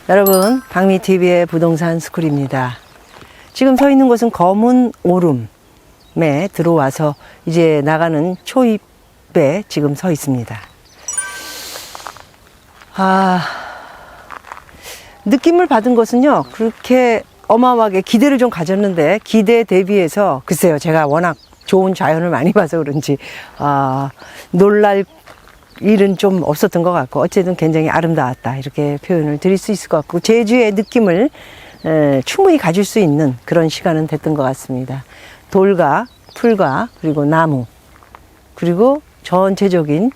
여러분, 박미TV의 부동산 스쿨입니다. 지금 서 있는 곳은 검은 오름에 들어와서 이제 나가는 초입에 지금 서 있습니다. 느낌을 받은 것은요, 그렇게 어마어마하게 기대를 좀 가졌는데, 기대에 대비해서, 글쎄요, 제가 워낙 좋은 자연을 많이 봐서 그런지, 놀랄 일은 좀 없었던 것 같고, 어쨌든 굉장히 아름다웠다, 이렇게 표현을 드릴 수 있을 것 같고, 제주의 느낌을 충분히 가질 수 있는 그런 시간은 됐던 것 같습니다. 돌과 풀과 그리고 나무, 그리고 전체적인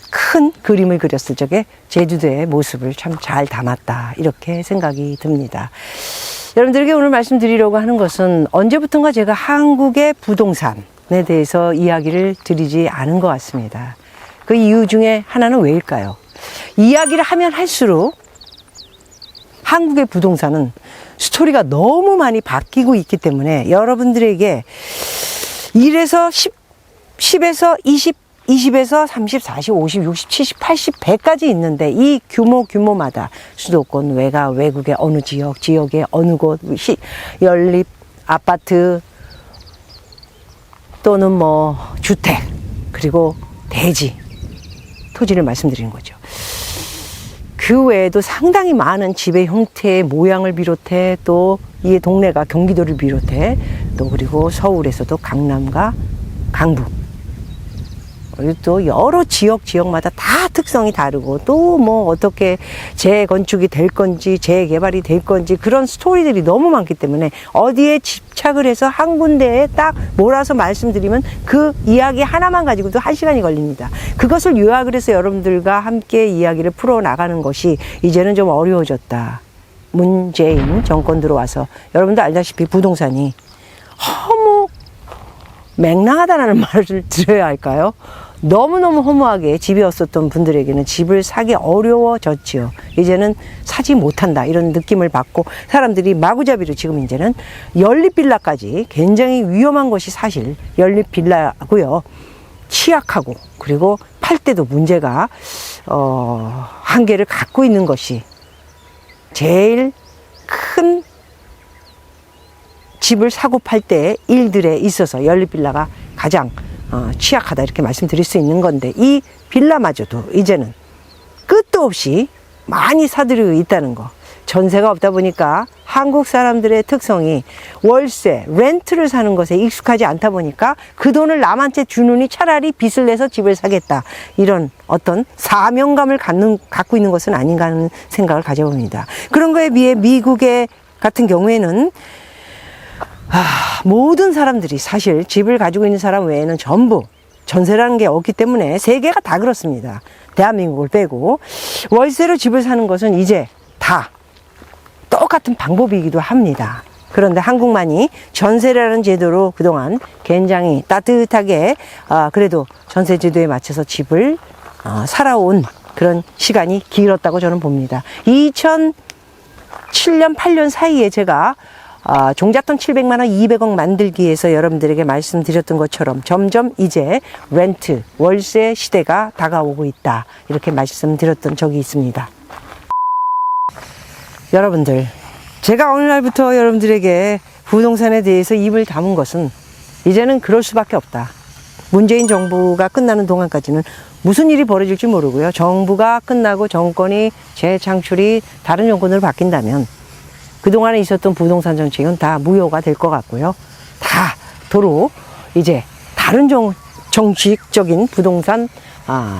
큰 그림을 그렸을 적에 제주도의 모습을 참 잘 담았다, 이렇게 생각이 듭니다. 여러분들에게 오늘 말씀드리려고 하는 것은 언제부턴가 제가 한국의 부동산에 대해서 이야기를 드리지 않은 것 같습니다. 그 이유 중에 하나는 왜일까요? 이야기를 하면 할수록 한국의 부동산은 스토리가 너무 많이 바뀌고 있기 때문에 여러분들에게 1에서 10, 10에서 20, 20에서 30, 40, 50, 60, 70, 80, 100까지 있는데 이 규모마다 수도권, 외가, 외국의 어느 지역, 지역의 어느 곳, 연립, 아파트 또는 뭐 주택, 그리고 대지, 토지를 말씀드리는 거죠. 그 외에도 상당히 많은 집의 형태의 모양을 비롯해 또 이 동네가 경기도를 비롯해 또 그리고 서울에서도 강남과 강북, 그리고 또 여러 지역마다 다 특성이 다르고 또 뭐 어떻게 재건축이 될 건지 재개발이 될 건지 그런 스토리들이 너무 많기 때문에 어디에 집착을 해서 한 군데에 딱 몰아서 말씀드리면 그 이야기 하나만 가지고도 1시간이 걸립니다. 그것을 요약을 해서 여러분들과 함께 이야기를 풀어나가는 것이 이제는 좀 어려워졌다. 문재인 정권 들어와서 여러분도 알다시피 부동산이 너무 맹랑하다라는 말을 들어야 할까요? 너무너무 허무하게 집이 없었던 분들에게는 집을 사기 어려워졌지요. 이제는 사지 못한다, 이런 느낌을 받고 사람들이 마구잡이로 지금 이제는 연립빌라까지, 굉장히 위험한 것이 사실 연립빌라고요. 취약하고 그리고 팔 때도 문제가 한계를 갖고 있는 것이 제일 큰 집을 사고 팔 때 일들에 있어서 연립빌라가 가장 취약하다, 이렇게 말씀드릴 수 있는 건데, 이 빌라마저도 이제는 끝도 없이 많이 사들이고 있다는 거. 전세가 없다 보니까 한국 사람들의 특성이 월세, 렌트를 사는 것에 익숙하지 않다 보니까 그 돈을 남한테 주느니 차라리 빚을 내서 집을 사겠다, 이런 어떤 사명감을 갖고 있는 것은 아닌가 하는 생각을 가져봅니다. 그런 거에 비해 미국의 같은 경우에는 모든 사람들이 사실 집을 가지고 있는 사람 외에는 전부 전세라는 게 없기 때문에 세계가 다 그렇습니다. 대한민국을 빼고 월세로 집을 사는 것은 이제 다 똑같은 방법이기도 합니다. 그런데 한국만이 전세라는 제도로 그동안 굉장히 따뜻하게 그래도 전세 제도에 맞춰서 집을 살아온 그런 시간이 길었다고 저는 봅니다. 2007년 8년 사이에 제가 종잣돈 700만 원, 200억 만들기 위해서 여러분들에게 말씀드렸던 것처럼 점점 이제 렌트, 월세 시대가 다가오고 있다, 이렇게 말씀드렸던 적이 있습니다. 여러분들, 제가 어느 날부터 여러분들에게 부동산에 대해서 입을 다문 것은 이제는 그럴 수밖에 없다. 문재인 정부가 끝나는 동안까지는 무슨 일이 벌어질지 모르고요. 정부가 끝나고 정권이 재창출이 다른 정권으로 바뀐다면 그동안에 있었던 부동산 정책은 다 무효가 될 것 같고요. 다 도로 이제 다른 정식적인 부동산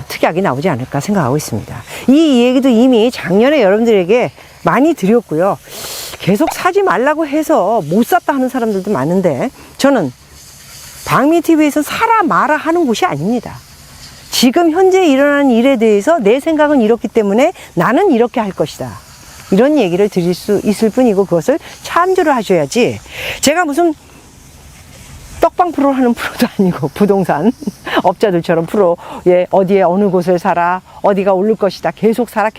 특약이 나오지 않을까 생각하고 있습니다. 이 얘기도 이미 작년에 여러분들에게 많이 드렸고요. 계속 사지 말라고 해서 못 샀다 하는 사람들도 많은데, 저는 박미TV에서 사라 마라 하는 곳이 아닙니다. 지금 현재 일어나는 일에 대해서 내 생각은 이렇기 때문에 나는 이렇게 할 것이다, 이런 얘기를 드릴 수 있을 뿐이고, 그것을 참조를 하셔야지, 제가 무슨 떡방 프로 하는 프로도 아니고 부동산 업자들처럼 프로에 어디에 어느 곳을 사라, 어디가 오를 것이다, 계속 사라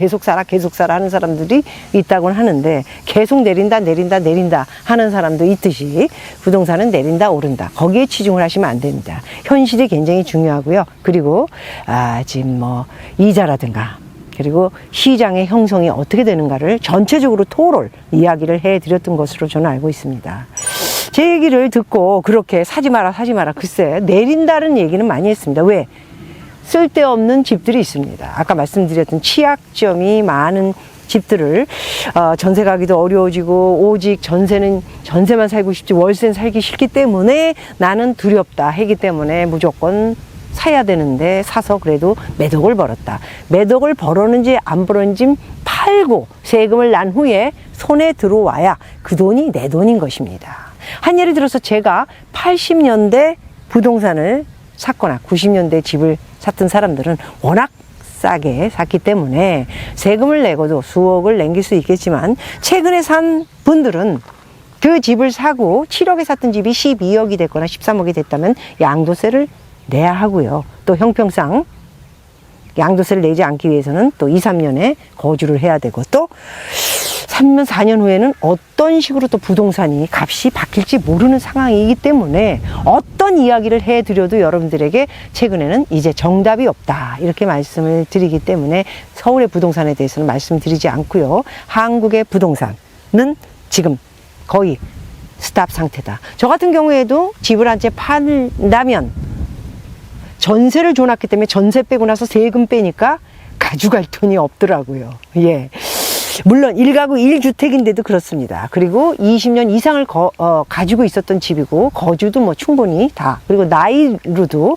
하는 사람들이 있다고는 하는데, 계속 내린다 하는 사람도 있듯이 부동산은 내린다 오른다, 거기에 치중을 하시면 안 됩니다. 현실이 굉장히 중요하고요. 그리고 지금 뭐 이자라든가 그리고 시장의 형성이 어떻게 되는가를 전체적으로 토론 이야기를 해드렸던 것으로 저는 알고 있습니다. 제 얘기를 듣고 그렇게 사지 마라 글쎄 내린다는 얘기는 많이 했습니다. 왜? 쓸데없는 집들이 있습니다. 아까 말씀드렸던 취약점이 많은 집들을 전세 가기도 어려워지고 오직 전세만 살고 싶지 월세는 살기 싫기 때문에 나는 두렵다 하기 때문에 무조건 사야 되는데 사서 그래도 몇 억을 벌었다. 몇 억을 벌었는지 안 벌었는지 팔고 세금을 난 후에 손에 들어와야 그 돈이 내 돈인 것입니다. 한 예를 들어서 제가 80년대 부동산을 샀거나 90년대 집을 샀던 사람들은 워낙 싸게 샀기 때문에 세금을 내고도 수억을 남길 수 있겠지만 최근에 산 분들은 그 집을 사고 7억에 샀던 집이 12억이 됐거나 13억이 됐다면 양도세를 내야 하고요. 또 형평상 양도세를 내지 않기 위해서는 또 2, 3년에 거주를 해야 되고 또 3년, 4년 후에는 어떤 식으로 또 부동산이 값이 바뀔지 모르는 상황이기 때문에 어떤 이야기를 해드려도 여러분들에게 최근에는 이제 정답이 없다 이렇게 말씀을 드리기 때문에 서울의 부동산에 대해서는 말씀드리지 않고요. 한국의 부동산은 지금 거의 스탑 상태다. 저 같은 경우에도 집을 한 채 판다면 전세를 줘놨기 때문에 전세 빼고 나서 세금 빼니까 가져갈 돈이 없더라고요. 예. 물론 1가구 1주택인데도 그렇습니다. 그리고 20년 이상을 가지고 있었던 집이고 거주도 뭐 충분히 다 그리고 나이로도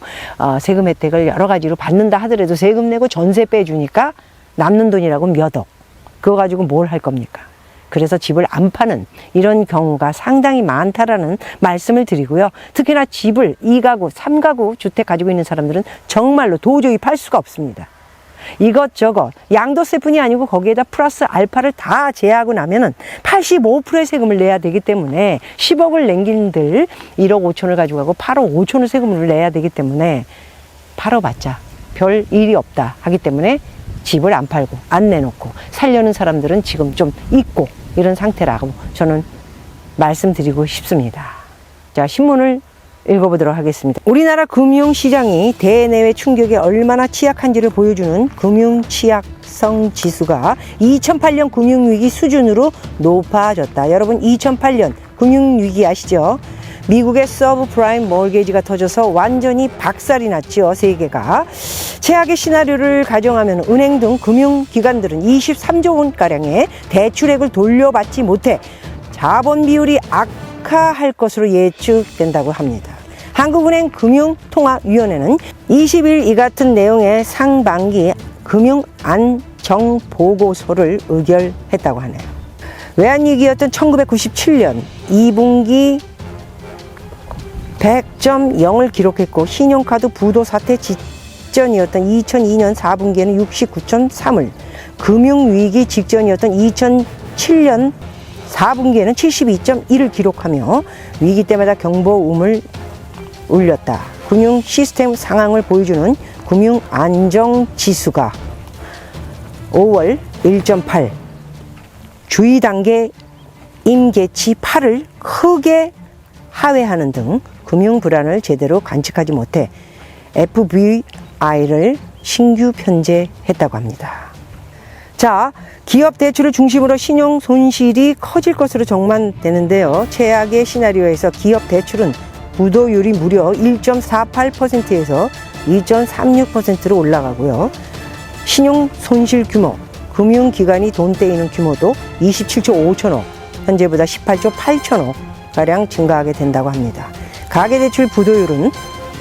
세금 혜택을 여러 가지로 받는다 하더라도 세금 내고 전세 빼주니까 남는 돈이라고 몇 억. 그거 가지고 뭘 할 겁니까? 그래서 집을 안 파는 이런 경우가 상당히 많다라는 말씀을 드리고요. 특히나 집을 2가구, 3가구 주택 가지고 있는 사람들은 정말로 도저히 팔 수가 없습니다. 이것저것 양도세뿐이 아니고 거기에다 플러스 알파를 다 제하고 나면은 85%의 세금을 내야 되기 때문에 10억을 낸긴들 1억 5천을 가지고 가고 8억 5천을 세금을 내야 되기 때문에 팔아봤자 별 일이 없다 하기 때문에 집을 안 팔고 안 내놓고 살려는 사람들은 지금 좀 있고 이런 상태라고 저는 말씀드리고 싶습니다. 자, 신문을 읽어보도록 하겠습니다. 우리나라 금융시장이 대내외 충격에 얼마나 취약한지를 보여주는 금융취약성 지수가 2008년 금융위기 수준으로 높아졌다. 여러분 2008년 금융위기 아시죠? 미국의 서브프라임 몰게지가 터져서 완전히 박살이 났죠. 세계가. 최악의 시나리오를 가정하면 은행 등 금융기관들은 23조 원가량의 대출액을 돌려받지 못해 자본 비율이 악화할 것으로 예측된다고 합니다. 한국은행 금융통화위원회는 20일 이 같은 내용의 상반기 금융안정보고서를 의결했다고 하네요. 외환위기였던 1997년 2분기 100.0을 기록했고 신용카드 부도 사태 직전이었던 2002년 4분기에는 69.3을, 금융위기 직전이었던 2007년 4분기에는 72.1을 기록하며 위기 때마다 경보음을 울렸다. 금융 시스템 상황을 보여주는 금융안정지수가 5월 1.8, 주의 단계 임계치 8을 크게 하회하는 등 금융 불안을 제대로 관측하지 못해 FVI를 신규 편제했다고 합니다. 자, 기업 대출을 중심으로 신용 손실이 커질 것으로 전망되는데요. 최악의 시나리오에서 기업 대출은 부도율이 무려 1.48%에서 2.36%로 올라가고요. 신용 손실 규모, 금융기관이 돈 떼이는 규모도 27조 5천억, 현재보다 18조 8천억 가량 증가하게 된다고 합니다. 가계대출 부도율은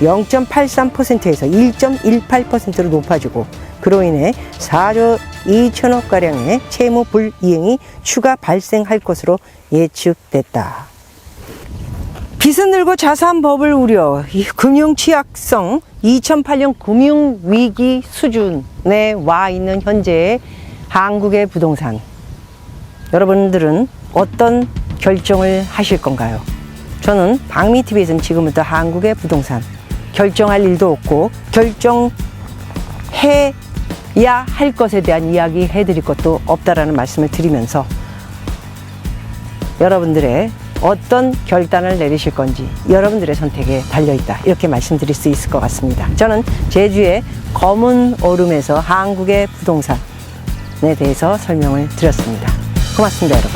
0.83%에서 1.18%로 높아지고 그로 인해 4조 2천억 가량의 채무 불이행이 추가 발생할 것으로 예측됐다. 빚은 늘고 자산법을 우려, 금융 취약성 2008년 금융위기 수준에 와 있는 현재의 한국의 부동산. 여러분들은 어떤 결정을 하실 건가요? 저는 박미TV에서는 지금부터 한국의 부동산 결정할 일도 없고 결정해야 할 것에 대한 이야기 해드릴 것도 없다라는 말씀을 드리면서 여러분들의 어떤 결단을 내리실 건지 여러분들의 선택에 달려있다 이렇게 말씀드릴 수 있을 것 같습니다. 저는 제주의 검은 오름에서 한국의 부동산 대해서 설명을 드렸습니다. 고맙습니다, 여러분.